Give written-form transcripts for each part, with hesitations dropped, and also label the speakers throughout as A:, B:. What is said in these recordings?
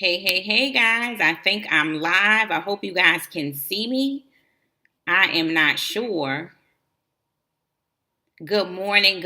A: Hey, guys. I think I'm live. I hope you guys can see me. I am not sure. Good morning.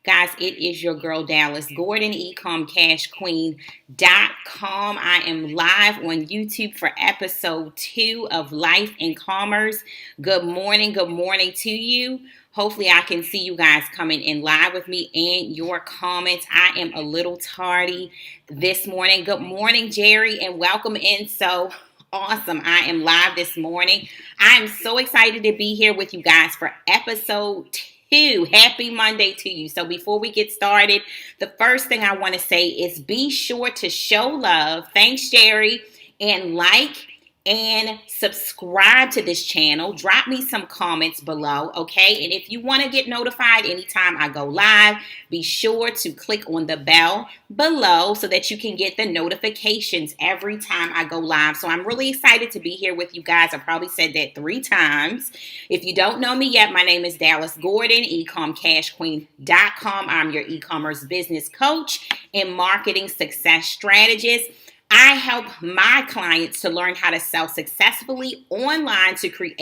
A: Guys, it is your girl Dallas Gordon, eComm Cash Queen.com. I am live on YouTube for episode 2 of Life in Commerce. Good morning to you. Hopefully, I can see you guys coming in live with me and your comments. I am a little tardy this morning. Good morning, Jerry, and welcome in. So awesome. I am live this morning. I am so excited to be here with you guys for episode 2. Happy Monday to you. So before we get started, the first thing I want to say is be sure to show love. Thanks, Jerry. And like and subscribe to this channel. Drop me some comments below, okay? And if you want to get notified anytime I go live, be sure to click on the bell below so that you can get the notifications every time I go live. So I'm really excited to be here with you guys. I probably said that 3 times. If you don't know me yet, my name is Dallas Gordon, eCommCashQueen.com. I'm your e-commerce business coach and marketing success strategist. I help my clients to learn how to sell successfully online to create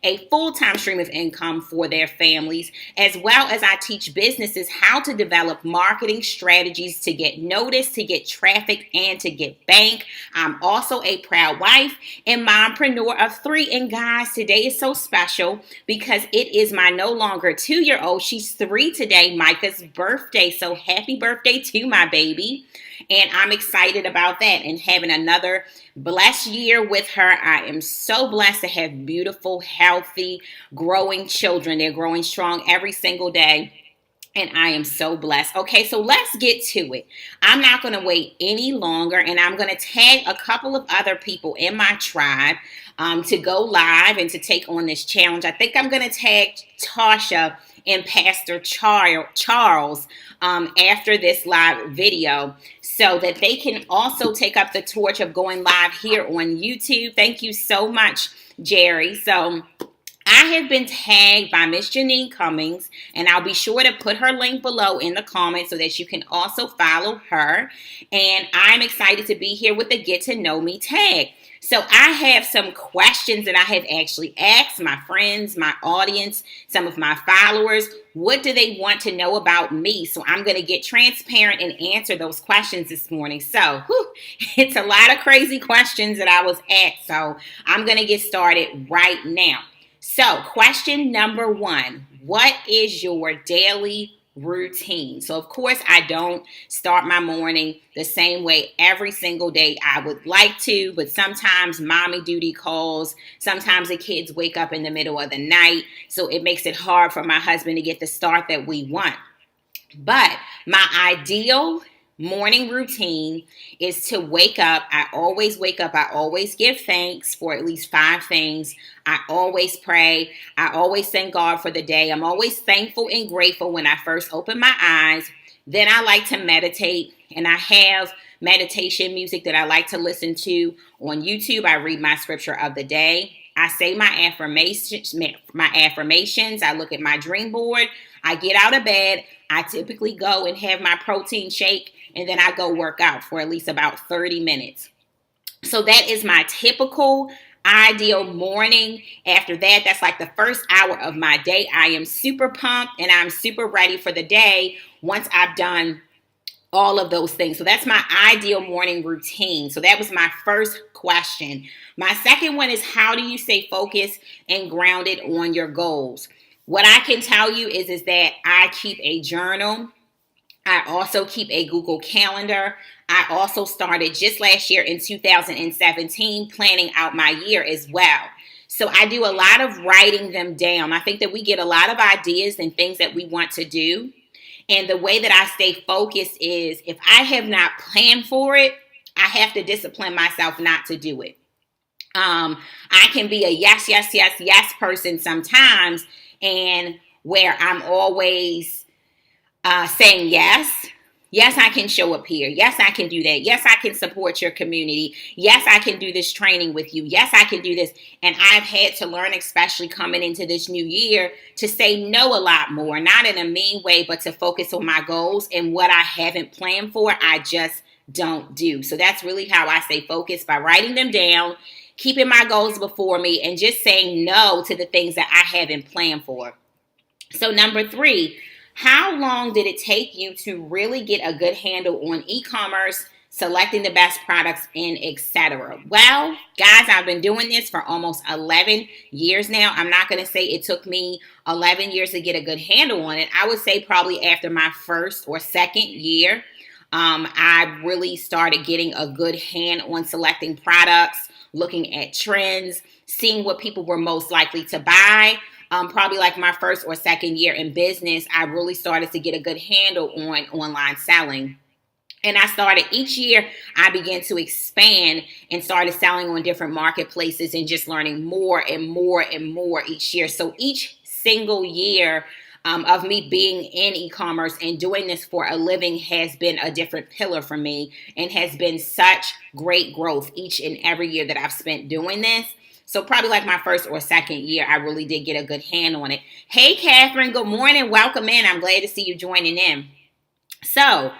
A: a full-time stream of income for their families, as well as I teach businesses how to develop marketing strategies to get noticed, to get traffic, and to get bank. I'm also a proud wife and mompreneur of 3. And guys, today is so special because it is my no longer 2-year-old. She's 3 today, Micah's birthday. So happy birthday to my baby. And I'm excited about that and having another blessed year with her. I am so blessed to have beautiful, healthy, growing children. They're growing strong every single day. And I am so blessed. Okay, so let's get to it. I'm not going to wait any longer, and I'm going to tag a couple of other people in my tribe to go live and to take on this challenge. I think I'm going to tag Tasha and Pastor Charles after this live video so that they can also take up the torch of going live here on YouTube. Thank you so much, Jerry. So I have been tagged by Miss Janine Cummings, and I'll be sure to put her link below in the comments so that you can also follow her. And I'm excited to be here with the Get to Know Me tag. So I have some questions that I have actually asked my friends, my audience, some of my followers. What do they want to know about me? So I'm going to get transparent and answer those questions this morning. So it's a lot of crazy questions that I was asked. So I'm going to get started right now. So question number 1, what is your daily routine? So of course I don't start my morning the same way every single day I would like to, but sometimes mommy duty calls, sometimes the kids wake up in the middle of the night, so it makes it hard for my husband to get the start that we want. But my ideal morning routine is to wake up. I always wake up. I always give thanks for at least 5 things. I always pray. I always thank God for the day. I'm always thankful and grateful when I first open my eyes. Then I like to meditate, and I have meditation music that I like to listen to on YouTube. I read my scripture of the day. I say my affirmations. I look at my dream board. I get out of bed. I typically go and have my protein shake, and then I go work out for at least about 30 minutes. So that is my typical ideal morning. After that, that's like the first hour of my day. I am super pumped and I'm super ready for the day once I've done all of those things. So that's my ideal morning routine. So that was my first question. My second one is, how do you stay focused and grounded on your goals? What I can tell you is that I keep a journal. I also keep a Google Calendar. I also started just last year in 2017 planning out my year as well. So I do a lot of writing them down. I think that we get a lot of ideas and things that we want to do. And the way that I stay focused is if I have not planned for it, I have to discipline myself not to do it. I can be a yes person sometimes, and where I'm always saying yes, Yes, I can show up here. Yes, I can do that. Yes, I can support your community. Yes, I can do this training with you. Yes, I can do this. And I've had to learn, especially coming into this new year, to say no a lot more, not in a mean way, but to focus on my goals, and what I haven't planned for, I just don't do. So that's really how I stay focused, by writing them down, keeping my goals before me, and just saying no to the things that I haven't planned for. So number 3, how long did it take you to really get a good handle on e-commerce, selecting the best products, and etc.? Well, guys, I've been doing this for almost 11 years now. I'm not going to say it took me 11 years to get a good handle on it. I would say probably after my first or second year, I really started getting a good hand on selecting products, looking at trends, seeing what people were most likely to buy. Probably like my first or second year in business, I really started to get a good handle on online selling. And I started each year, I began to expand and started selling on different marketplaces and just learning more and more and more each year. So each single year of me being in e-commerce and doing this for a living has been a different pillar for me, and has been such great growth each and every year that I've spent doing this. So probably like my first or second year, I really did get a good hand on it. Hey, Catherine, good morning. Welcome in. I'm glad to see you joining in. So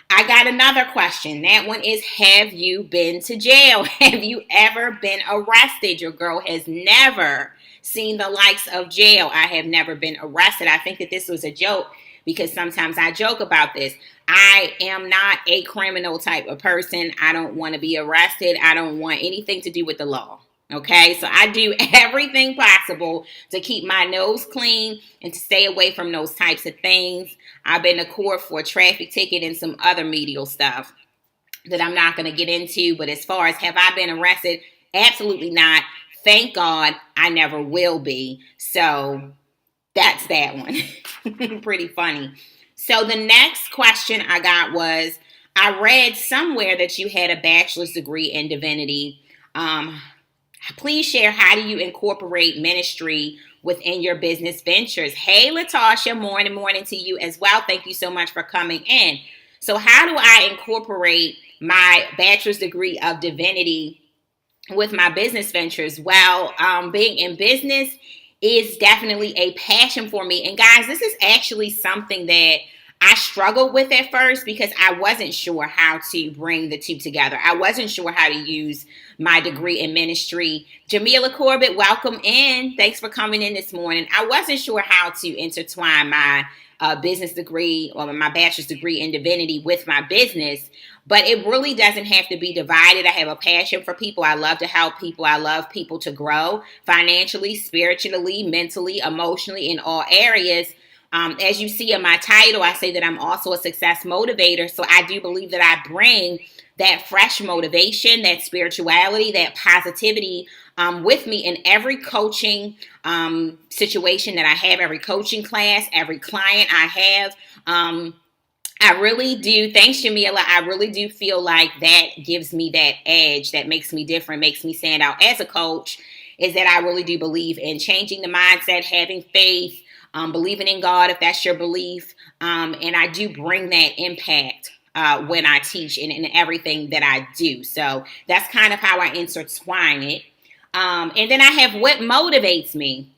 A: I got another question. That one is, have you been to jail? Have you ever been arrested? Your girl has never seen the likes of jail. I have never been arrested. I think that this was a joke, because sometimes I joke about this. I am not a criminal type of person. I don't want to be arrested. I don't want anything to do with the law. Okay, so I do everything possible to keep my nose clean and to stay away from those types of things. I've been to court for a traffic ticket and some other medial stuff that I'm not going to get into. But as far as have I been arrested, absolutely not. Thank God I never will be. So that's that one. Pretty funny. So the next question I got was, I read somewhere that you had a bachelor's degree in divinity. Please share, how do you incorporate ministry within your business ventures? Hey, Latasha, morning to you as well. Thank you so much for coming in. So how do I incorporate my bachelor's degree of divinity with my business ventures? Well, being in business is definitely a passion for me. And guys, this is actually something that I struggled with at first, because I wasn't sure how to bring the two together. I wasn't sure how to use my degree in ministry. Jamila Corbett, welcome in. Thanks for coming in this morning. I wasn't sure how to intertwine my business degree or my bachelor's degree in divinity with my business, but it really doesn't have to be divided. I have a passion for people. I love to help people. I love people to grow financially, spiritually, mentally, emotionally, in all areas. As you see in my title, I say that I'm also a success motivator. So I do believe that I bring that fresh motivation, that spirituality, that positivity with me in every coaching situation that I have, every coaching class, every client I have. I really do. Thanks, Jamila. I really do feel like that gives me that edge, that makes me different, makes me stand out as a coach, is that I really do believe in changing the mindset, having faith, believing in God, if that's your belief. And I do bring that impact when I teach and in everything that I do. So that's kind of how I intertwine it. And then I have what motivates me.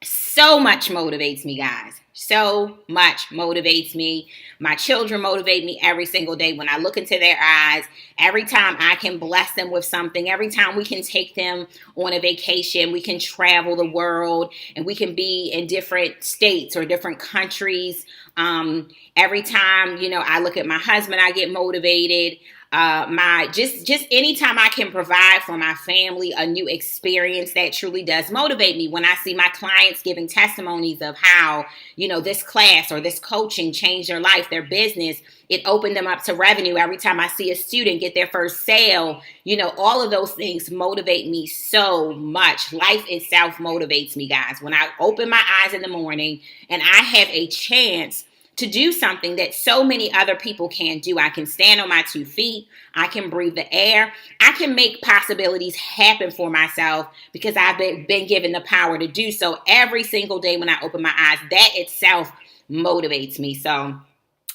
A: So much motivates me, guys. So much motivates me. My children motivate me every single day when I look into their eyes. Every time I can bless them with something, every time we can take them on a vacation, we can travel the world, and we can be in different states or different countries. Every time, I look at my husband, I get motivated. Just anytime I can provide for my family a new experience, that truly does motivate me. When I see my clients giving testimonies of how, this class or this coaching changed their life, their business, it opened them up to revenue. Every time I see a student get their first sale, all of those things motivate me so much. Life itself motivates me, guys. When I open my eyes in the morning and I have a chance to do something that so many other people can't do. I can stand on my 2 feet. I can breathe the air. I can make possibilities happen for myself because I've been given the power to do so every single day when I open my eyes. That itself motivates me. So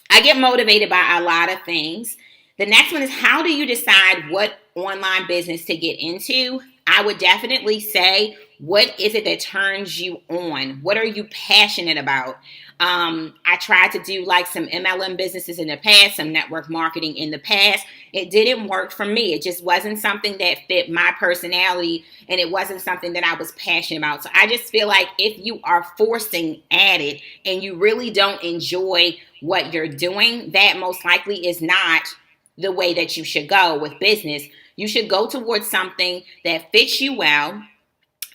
A: I get motivated by a lot of things. The next one is, how do you decide what online business to get into? I would definitely say, what is it that turns you on? What are you passionate about? I tried to do like some MLM businesses in the past, some network marketing in the past. It didn't work for me. It just wasn't something that fit my personality, and it wasn't something that I was passionate about. So I just feel like if you are forcing at it and you really don't enjoy what you're doing, that most likely is not the way that you should go with business. You should go towards something that fits you well.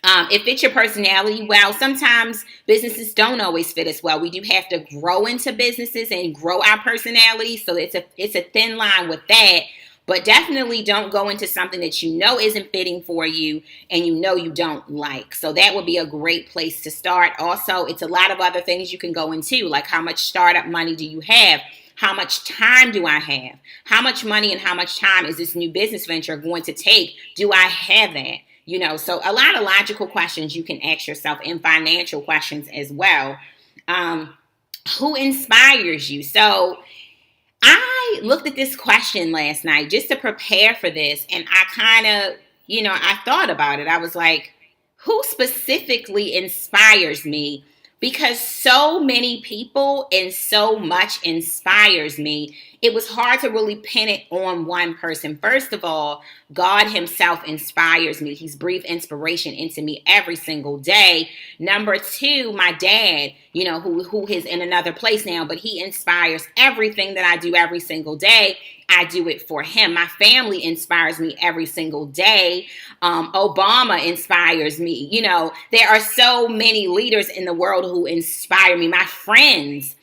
A: It fits your personality well. Sometimes businesses don't always fit us well. We do have to grow into businesses and grow our personality. So it's a thin line with that. But definitely don't go into something that you know isn't fitting for you and you know you don't like. So that would be a great place to start. Also, it's a lot of other things you can go into, like how much startup money do you have? How much time do I have? How much money and how much time is this new business venture going to take? Do I have that? So a lot of logical questions you can ask yourself, and financial questions as well. Who inspires you? So I looked at this question last night just to prepare for this, and I kind of, I thought about it. I was like, who specifically inspires me? Because so many people and so much inspires me, it was hard to really pin it on one person. First of all, God himself inspires me. He's breathed inspiration into me every single day. Number two, my dad, who is in another place now, but he inspires everything that I do every single day. I do it for him. My family inspires me every single day. Obama inspires me. There are so many leaders in the world who inspire me. My friends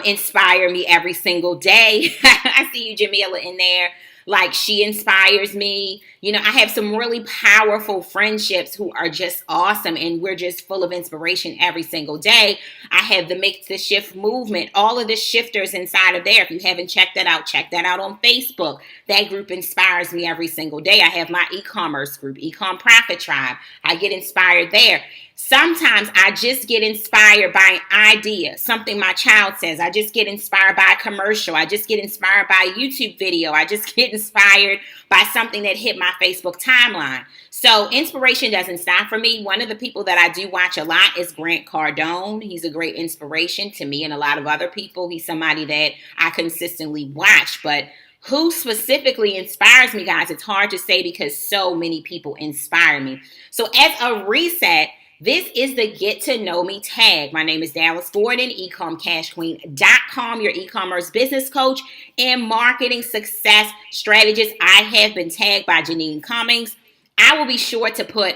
A: inspire me every single day. I see you, Jamila, in there. Like, she inspires me. I have some really powerful friendships who are just awesome, and we're just full of inspiration every single day. I have the Make the Shift movement, all of the shifters inside of there. If you haven't checked that out on Facebook. That group inspires me every single day. I have my e-commerce group, eComm Profit Tribe. I get inspired there. Sometimes I just get inspired by an idea, something my child says. I just get inspired by a commercial. I just get inspired by a YouTube video. I just get inspired by something that hit my Facebook timeline. So inspiration doesn't stop for me. One of the people that I do watch a lot is Grant Cardone. He's a great inspiration to me and a lot of other people. He's somebody that I consistently watch. But who specifically inspires me, guys? It's hard to say because so many people inspire me. So as a reset, this is the Get to Know Me tag. My name is Dallas Gordon, eCommCashQueen.com, your e-commerce business coach and marketing success strategist. I have been tagged by Janine Cummings. I will be sure to put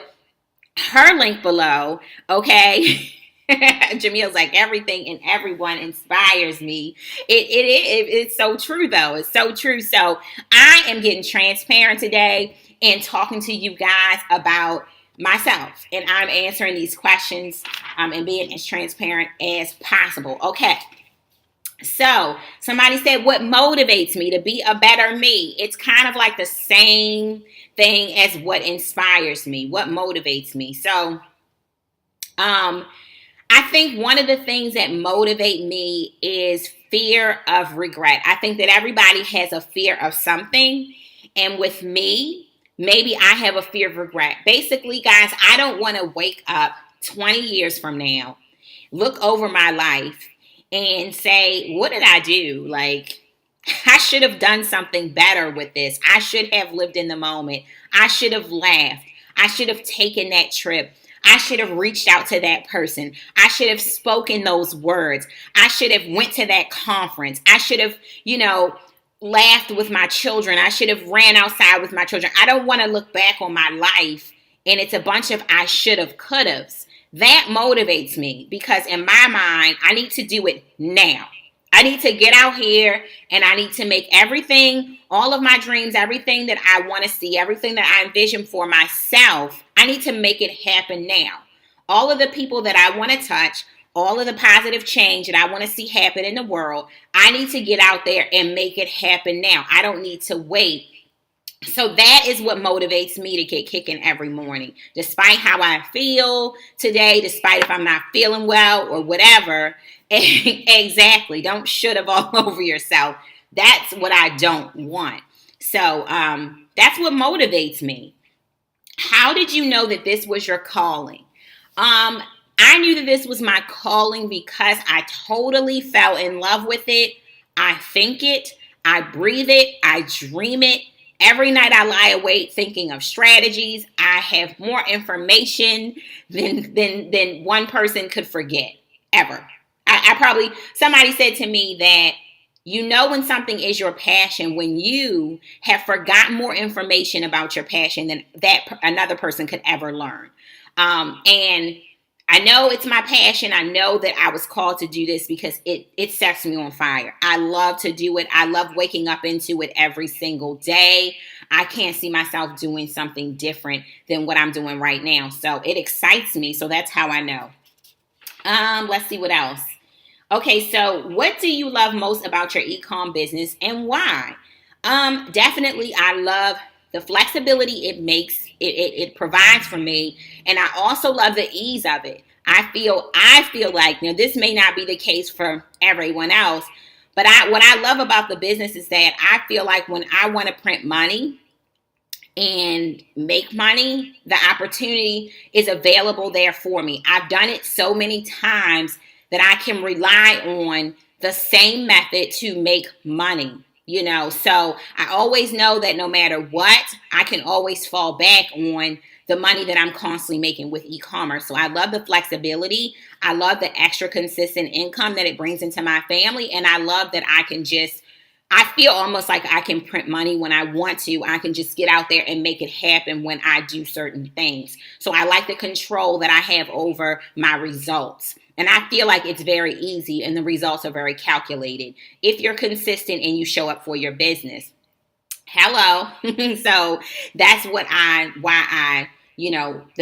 A: her link below, okay? Jamila's like, everything and everyone inspires me. It's so true, though. It's so true. So I am getting transparent today and talking to you guys about myself, and I'm answering these questions and being as transparent as possible. Okay, so somebody said, what motivates me to be a better me? It's kind of like the same thing as what inspires me, what motivates me. So I think one of the things that motivate me is fear of regret. I think that everybody has a fear of something, and with me, maybe I have a fear of regret. Basically, guys, I don't want to wake up 20 years from now, look over my life, and say, what did I do? Like, I should have done something better with this. I should have lived in the moment. I should have laughed. I should have taken that trip. I should have reached out to that person. I should have spoken those words. I should have went to that conference. I should have, laughed with my children. I should have ran outside with my children. I don't want to look back on my life and it's a bunch of I should have, could have's. That motivates me because in my mind, I need to do it now. I need to get out here and I need to make everything, all of my dreams, everything that I want to see, everything that I envision for myself, I need to make it happen now. All of the people that I want to touch, all of the positive change that I want to see happen in the world, I need to get out there and make it happen now. I don't need to wait. So that is what motivates me to get kicking every morning. Despite how I feel today, despite if I'm not feeling well or whatever, Exactly. Don't should have all over yourself. That's what I don't want. So that's what motivates me. How did you know that this was your calling? Um, I knew that this was my calling because I totally fell in love with it. I think it, I breathe it, I dream it. Every night I lie awake thinking of strategies. I have more information than one person could forget ever. I probably somebody said to me that you know when something is your passion when you have forgotten more information about your passion than that another person could ever learn. And I know it's my passion. I know that I was called to do this because it sets me on fire. I love to do it. I love waking up into it every single day. I can't see myself doing something different than what I'm doing right now. So it excites me. So that's how I know. Let's see what else. Okay, so what do you love most about your ecom business and why? Definitely, I love the flexibility it provides for me, and I also love the ease of it. I feel like now this may not be the case for everyone else, but what I love about the business is that I feel like when I want to print money and make money, the opportunity is available there for me. I've done it so many times that I can rely on the same method to make money. So I always know that no matter what, I can always fall back on the money that I'm constantly making with e-commerce. So I love the flexibility. I love the extra consistent income that it brings into my family. And I love that I feel almost like I can print money when I want to. I can just get out there and make it happen when I do certain things. So I like the control that I have over my results. And I feel like it's very easy and the results are very calculated if you're consistent and you show up for your business. Hello. So that's the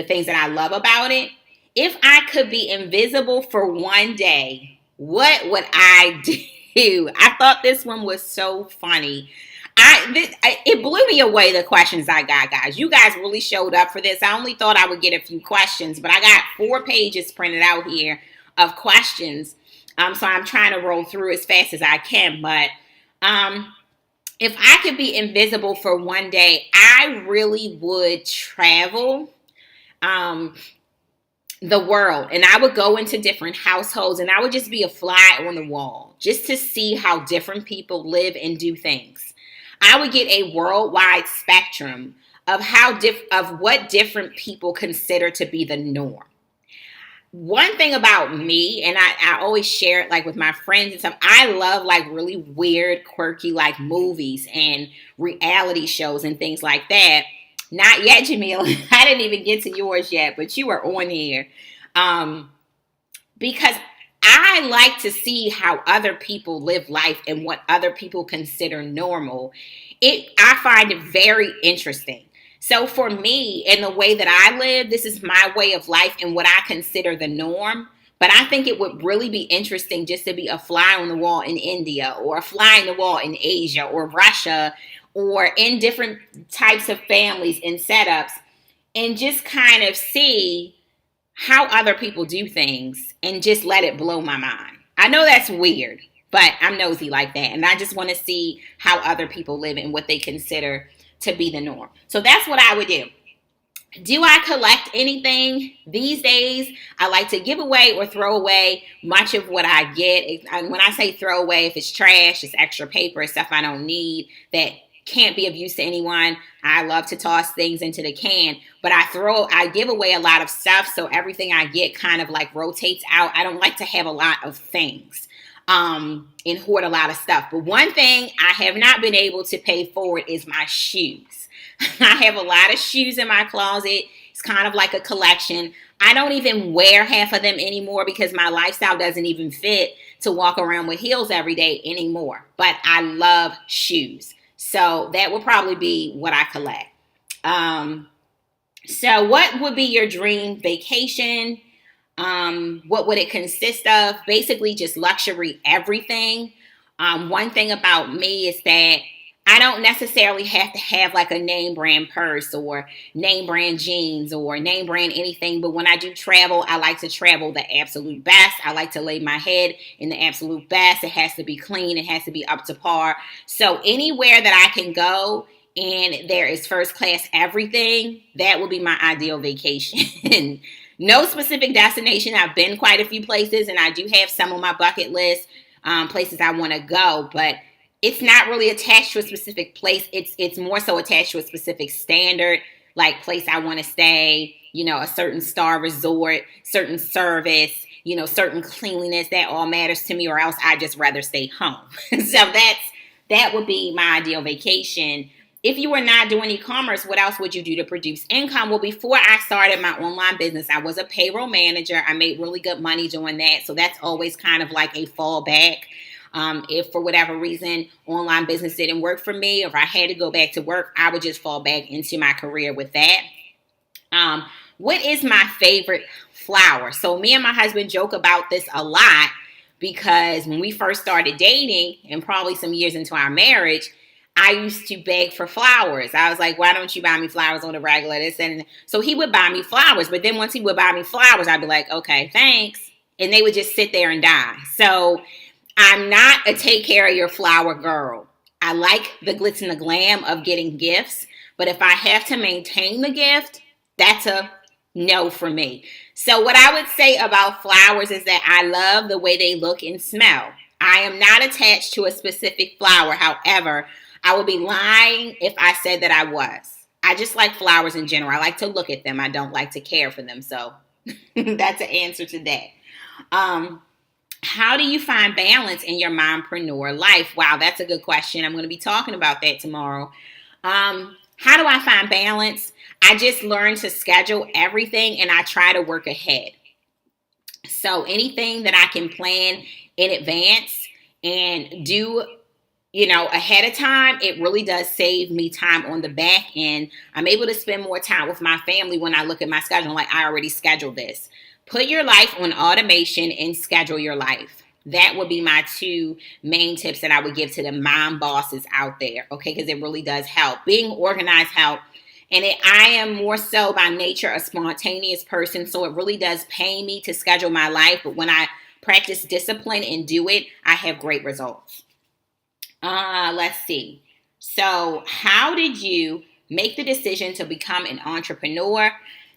A: things that I love about it. If I could be invisible for one day, what would I do? I thought this one was so funny. It blew me away, the questions I got, guys. You guys really showed up for this. I only thought I would get a few questions, but I got 4 pages printed out here of questions. So I'm trying to roll through as fast as I can. But if I could be invisible for one day, I really would travel the world, and I would go into different households, and I would just be a fly on the wall just to see how different people live and do things. I would get a worldwide spectrum of of what different people consider to be the norm. One thing about me, and I always share it like with my friends and stuff, I love like really weird, quirky like movies and reality shows and things like that. Not yet, Jamila. I didn't even get to yours yet, but you are on here. Because I like to see how other people live life and what other people consider normal. I find it very interesting. So for me, in the way that I live, this is my way of life and what I consider the norm. But I think it would really be interesting just to be a fly on the wall in India or a fly on the wall in Asia or Russia or in different types of families and setups and just kind of see how other people do things and just let it blow my mind. I know that's weird, but I'm nosy like that. And I just want to see how other people live and what they consider to be the norm. So that's what I would do. Do I collect anything? These days, I like to give away or throw away much of what I get. And when I say throw away, if it's trash, it's extra paper, it's stuff I don't need that can't be of use to anyone. I love to toss things into the can, but I give away a lot of stuff. So everything I get kind of like rotates out. I don't like to have a lot of things, and hoard a lot of stuff. But one thing I have not been able to pay forward is my shoes. I have a lot of shoes in my closet. It's kind of like a collection. I don't even wear half of them anymore because my lifestyle doesn't even fit to walk around with heels every day anymore. But I love shoes. So that will probably be what I collect. So what would be your dream vacation? What would it consist of? Basically just luxury everything. One thing about me is that I don't necessarily have to have like a name brand purse or name brand jeans or name brand anything. But when I do travel, I like to travel the absolute best. I like to lay my head in the absolute best. It has to be clean. It has to be up to par. So anywhere that I can go and there is first class everything, that would be my ideal vacation. No specific destination. I've been quite a few places and I do have some on my bucket list, places I want to go, but it's not really attached to a specific place. It's more so attached to a specific standard, like place I want to stay, a certain star resort, certain service, certain cleanliness. That all matters to me, or else I just rather stay home. So that would be my ideal vacation. If you were not doing e-commerce, what else would you do to produce income? Well, before I started my online business, I was a payroll manager. I made really good money doing that. So that's always kind of like a fallback. If for whatever reason online business didn't work for me, or if I had to go back to work, I would just fall back into my career with that. What is my favorite flower? So me and my husband joke about this a lot because when we first started dating and probably some years into our marriage, I used to beg for flowers. I was like, why don't you buy me flowers on the regular? And so he would buy me flowers. But then once he would buy me flowers, I'd be like, okay, thanks. And they would just sit there and die. So I'm not a take care of your flower girl. I like the glitz and the glam of getting gifts. But if I have to maintain the gift, that's a no for me. So what I would say about flowers is that I love the way they look and smell. I am not attached to a specific flower. However, I would be lying if I said that I was. I just like flowers in general. I like to look at them. I don't like to care for them. So that's an answer to that. How do you find balance in your mompreneur life? Wow, that's a good question. I'm going to be talking about that tomorrow. How do I find balance? I just learned to schedule everything and I try to work ahead. So anything that I can plan in advance and do ahead of time, it really does save me time on the back end. I'm able to spend more time with my family when I look at my schedule. Like, I already scheduled this. Put your life on automation and schedule your life. That would be my two main tips that I would give to the mom bosses out there, okay? Because it really does help. Being organized helps. And I am more so by nature a spontaneous person, so it really does pay me to schedule my life. But when I practice discipline and do it, I have great results. Let's see. So how did you make the decision to become an entrepreneur?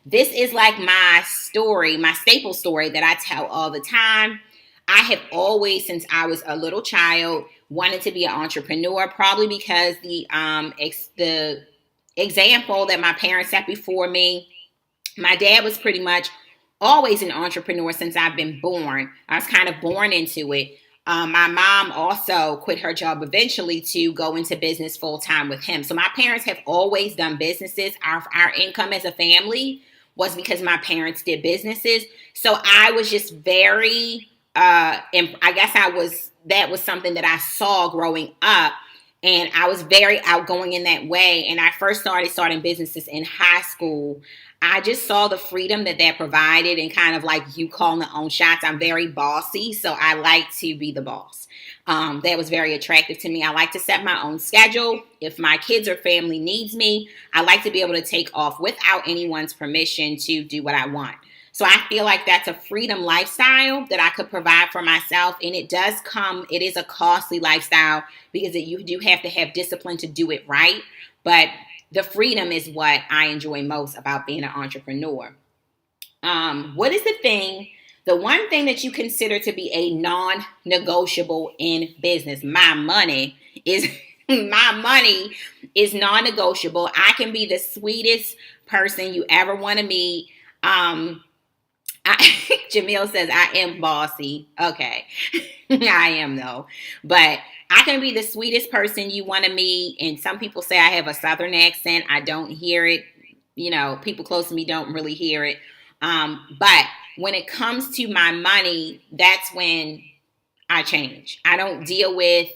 A: This is like my story, my staple story that I tell all the time. I have always, since I was a little child, wanted to be an entrepreneur, probably because the example that my parents set before me, my dad was pretty much always an entrepreneur since I've been born. I was kind of born into it. My mom also quit her job eventually to go into business full time with him. So my parents have always done businesses. Our income as a family was because my parents did businesses. So I was just very, and I guess that was something that I saw growing up. And I was very outgoing in that way. And I first starting businesses in high school. I just saw the freedom that provided and kind of like you calling the own shots. I'm very bossy, so I like to be the boss. That was very attractive to me. I like to set my own schedule. If my kids or family needs me, I like to be able to take off without anyone's permission to do what I want. So I feel like that's a freedom lifestyle that I could provide for myself. And it is a costly lifestyle because you do have to have discipline to do it right. But the freedom is what I enjoy most about being an entrepreneur. What is the one thing that you consider to be a non-negotiable in business? My money is non-negotiable. I can be the sweetest person you ever want to meet. Jamil says I am bossy. Okay. I am though. But I can be the sweetest person you want to meet. And some people say I have a Southern accent. I don't hear it. People close to me don't really hear it. But when it comes to my money, that's when I change. I don't deal with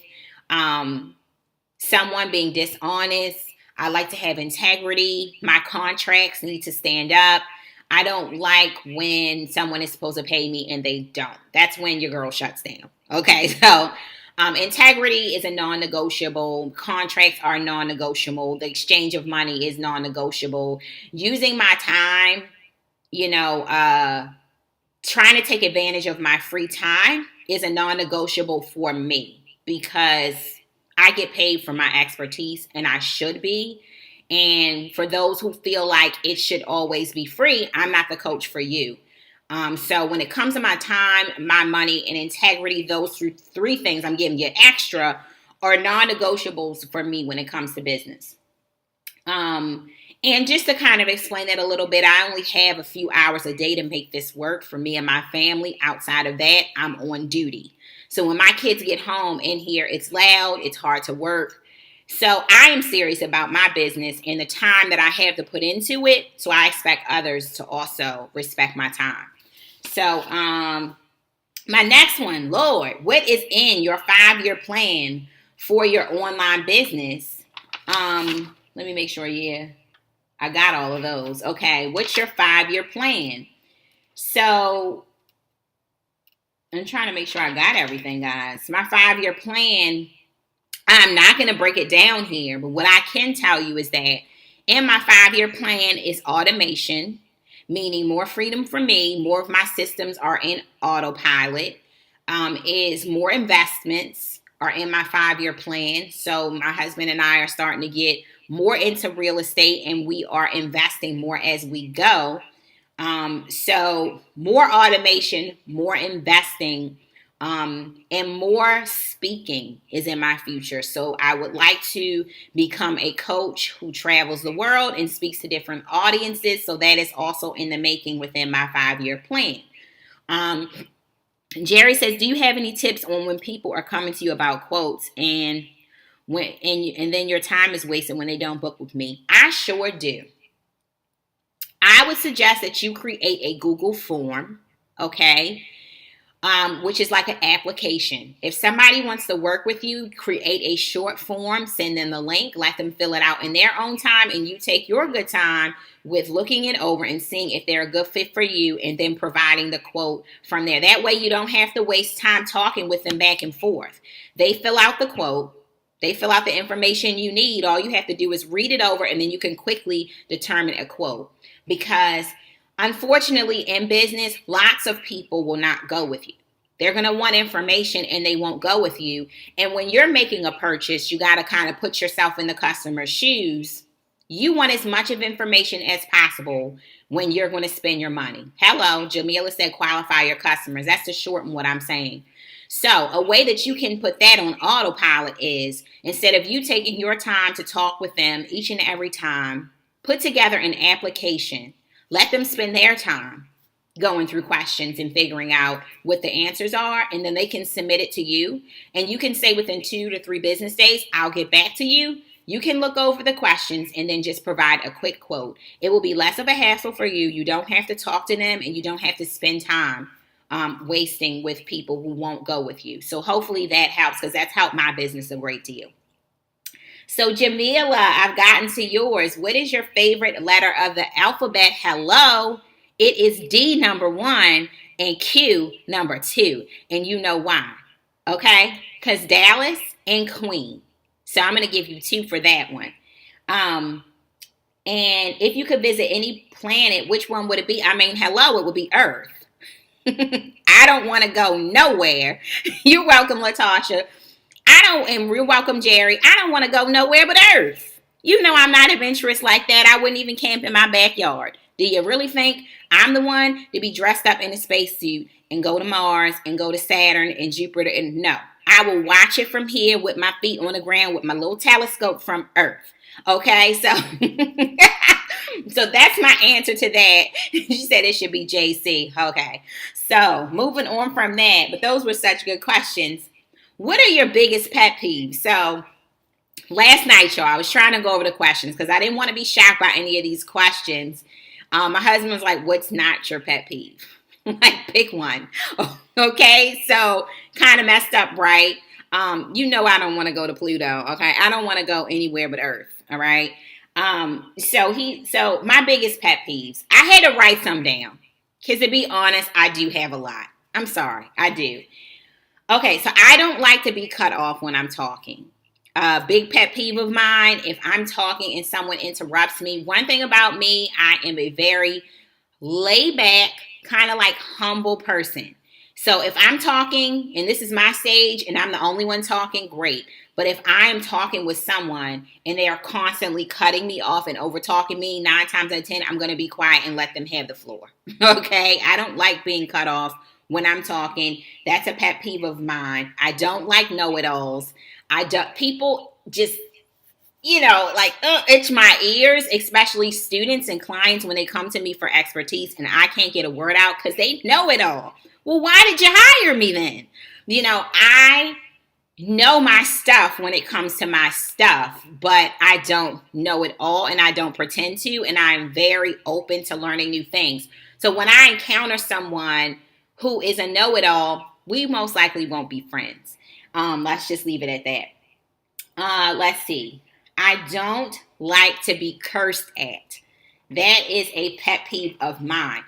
A: someone being dishonest. I like to have integrity. My contracts need to stand up. I don't like when someone is supposed to pay me and they don't. That's when your girl shuts down. Okay, so Integrity is a non-negotiable. Contracts are non-negotiable. The exchange of money is non-negotiable. Using my time, you know, trying to take advantage of my free time is a non-negotiable for me because I get paid for my expertise and I should be. And for those who feel like it should always be free, I'm not the coach for you. So when it comes to my time, my money, and integrity, those three things I'm giving you extra are non-negotiables for me when it comes to business. And just to kind of explain that a little bit, I only have a few hours a day to make this work for me and my family. Outside of that, I'm on duty. So when my kids get home in here, it's loud, it's hard to work. So I am serious about my business and the time that I have to put into it. So I expect others to also respect my time. So my next one, Lord, what is in your 5-year plan for your online business? Let me make sure, yeah, I got all of those. Okay, what's your 5-year plan? So I'm trying to make sure I got everything, guys. My 5-year plan, I'm not going to break it down here, but what I can tell you is that in my 5-year plan is automation, meaning more freedom for me. More of my systems are in autopilot. Is more investments are in my 5-year plan. So my husband and I are starting to get more into real estate and we are investing more as we go. So more automation, more investing, and more speaking is in my future. So I would like to become a coach who travels the world and speaks to different audiences. So that is also in the making within my 5-year plan. Jerry says, do you have any tips on when people are coming to you about quotes and then your time is wasted when they don't book with me? I sure do. I would suggest that you create a Google form, okay? Which is like an application. If somebody wants to work with you, create a short form, send them the link, let them fill it out in their own time, and you take your good time with looking it over and seeing if they're a good fit for you and then providing the quote from there. That way you don't have to waste time talking with them back and forth. They fill out the quote. They fill out the information you need. All you have to do is read it over and then you can quickly determine a quote. Because unfortunately in business, lots of people will not go with you. They're going to want information and they won't go with you. And when you're making a purchase, you got to kind of put yourself in the customer's shoes. You want as much of information as possible when you're going to spend your money. Hello, Jamila said qualify your customers. That's to shorten what I'm saying. So a way that you can put that on autopilot is instead of you taking your time to talk with them each and every time, put together an application. Let them spend their time going through questions and figuring out what the answers are, and then they can submit it to you. And you can say within 2 to 3 business days, I'll get back to you. You can look over the questions and then just provide a quick quote. It will be less of a hassle for you. You don't have to talk to them and you don't have to spend time wasting with people who won't go with you. So hopefully that helps because that's helped my business a great deal. So Jamila, I've gotten to yours. What is your favorite letter of the alphabet? Hello. It is D number 1 and Q number 2. And you know why. Okay? Because Dallas and Queen. So I'm going to give you 2 for that one. And if you could visit any planet, which one would it be? I mean, hello, it would be Earth. I don't want to go nowhere. You're welcome, Latasha. And you're welcome, Jerry. I don't want to go nowhere but Earth. You know I'm not adventurous like that. I wouldn't even camp in my backyard. Do you really think I'm the one to be dressed up in a spacesuit and go to Mars and go to Saturn and Jupiter? And no, I will watch it from here with my feet on the ground with my little telescope from Earth. Okay, so so that's my answer to that. She said it should be JC. Okay, so moving on from that, but those were such good questions. What are your biggest pet peeves? So last night, y'all, I was trying to go over the questions because I didn't want to be shocked by any of these questions. My husband was like, what's not your pet peeve? Like, pick one. Okay, so kind of messed up, right? You know I don't want to go to Pluto, okay? I don't want to go anywhere but Earth, all right? So my biggest pet peeves, I had to write some down. Because to be honest, I do have a lot. I'm sorry, I do. Okay, so I don't like to be cut off when I'm talking. Big pet peeve of mine, if I'm talking and someone interrupts me, one thing about me, I am a very lay back, kind of like humble person. So if I'm talking and this is my stage and I'm the only one talking, great. But if I am talking with someone and they are constantly cutting me off and over talking me, 9 times out of 10, I'm going to be quiet and let them have the floor. Okay? I don't like being cut off when I'm talking. That's a pet peeve of mine. I don't like know-it-alls. People just like itch my ears, especially students and clients when they come to me for expertise and I can't get a word out because they know it all. Well, why did you hire me then? I know my stuff when it comes to my stuff, but I don't know it all and I don't pretend to, and I'm very open to learning new things. So when I encounter someone who is a know-it-all, we most likely won't be friends. Let's just leave it at that. Let's see. I don't like to be cursed at. That is a pet peeve of mine.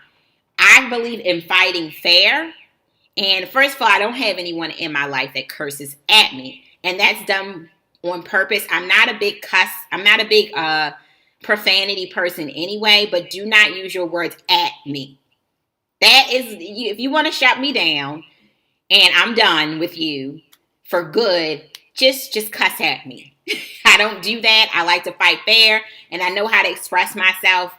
A: I believe in fighting fair. And first of all, I don't have anyone in my life that curses at me. And that's done on purpose. I'm not a big profanity person anyway, but do not use your words at me. That is, if you want to shut me down and I'm done with you for good, just cuss at me. I don't do that. I like to fight fair, and I know how to express myself.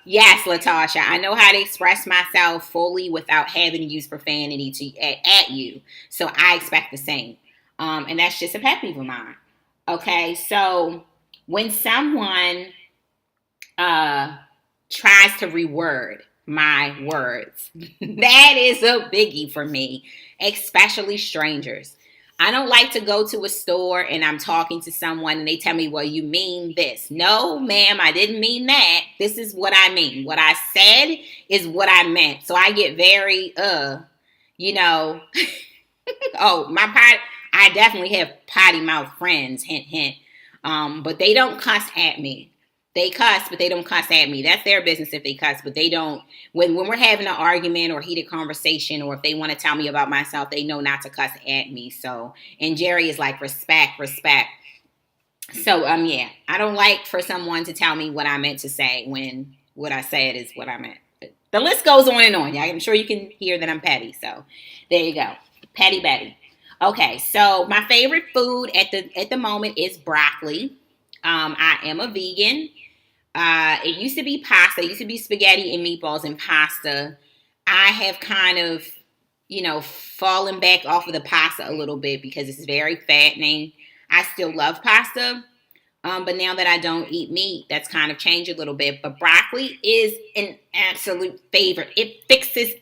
A: Yes, Latasha, I know how to express myself fully without having to use profanity at you. So I expect the same. And that's just a pet peeve of mine. Okay, so when someone tries to reword my words, that is a biggie for me, especially strangers. I don't like to go to a store and I'm talking to someone and they tell me, well, you mean this. No, ma'am, I didn't mean that. This is what I mean. What I said is what I meant. So I get very, oh, I definitely have potty mouth friends, hint, hint. But they don't cuss at me. They cuss, but they don't cuss at me. That's their business if they cuss, but they don't. When we're having an argument or heated conversation, or if they want to tell me about myself, they know not to cuss at me. So, and Jerry is like, respect. So, yeah, I don't like for someone to tell me what I meant to say when what I said is what I meant. The list goes on and on. Yeah, I'm sure you can hear that I'm petty. So, there you go, Petty Betty. Okay, so my favorite food at the moment is broccoli. I am a vegan. It used to be pasta. It used to be spaghetti and meatballs and pasta. I have kind of, fallen back off of the pasta a little bit because it's very fattening. I still love pasta. But now that I don't eat meat, that's kind of changed a little bit. But broccoli is an absolute favorite. It fixes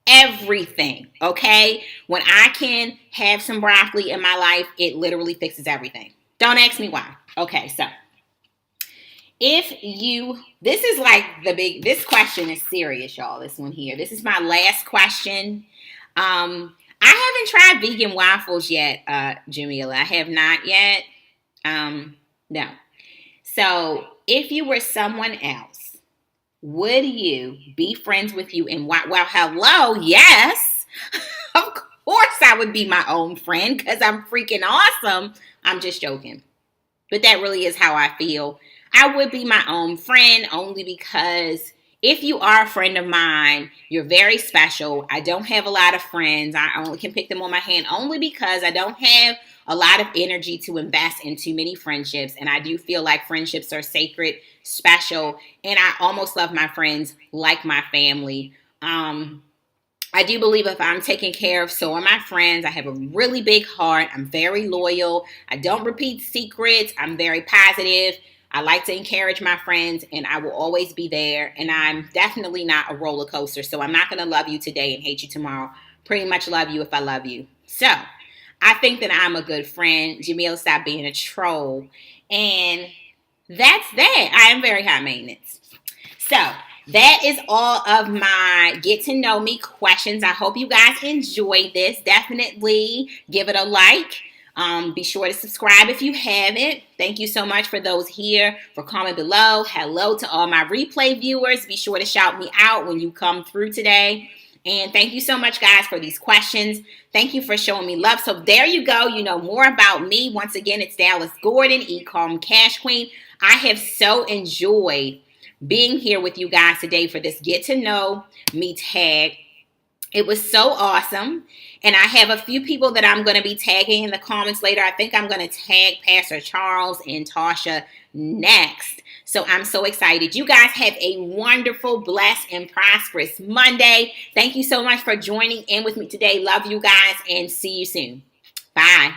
A: everything. Okay? When I can have some broccoli in my life, it literally fixes everything. Don't ask me why. Okay, so this question is serious, y'all. This one here. This is my last question. I haven't tried vegan waffles yet, Jamila. I have not yet. No. So if you were someone else, would you be friends with you and why? Well, hello, yes. Of course I would be my own friend because I'm freaking awesome. I'm just joking. But that really is how I feel. I would be my own friend only because if you are a friend of mine, you're very special. I don't have a lot of friends. I only can pick them on my hand only because I don't have a lot of energy to invest in too many friendships. And I do feel like friendships are sacred, special, and I almost love my friends like my family. I do believe if I'm taken care of, so are my friends. I have a really big heart. I'm very loyal. I don't repeat secrets. I'm very positive. I like to encourage my friends, and I will always be there. And I'm definitely not a roller coaster, so I'm not going to love you today and hate you tomorrow. Pretty much love you if I love you. So I think that I'm a good friend. Jamila, stop being a troll. And that's that. I am very high maintenance. So that is all of my get to know me questions. I hope you guys enjoyed this. Definitely give it a like. Be sure to subscribe if you haven't. Thank you so much for those here for comment below. Hello to all my replay viewers. Be sure to shout me out when you come through today. And thank you so much, guys, for these questions. Thank you for showing me love. So there you go. You know more about me. Once again, it's Dallas Gordon, eComm Cash Queen. I have so enjoyed being here with you guys today for this Get to Know Me tag. It was so awesome. And I have a few people that I'm going to be tagging in the comments later. I think I'm going to tag Pastor Charles and Tasha next. So I'm so excited. You guys have a wonderful, blessed, and prosperous Monday. Thank you so much for joining in with me today. Love you guys and see you soon. Bye.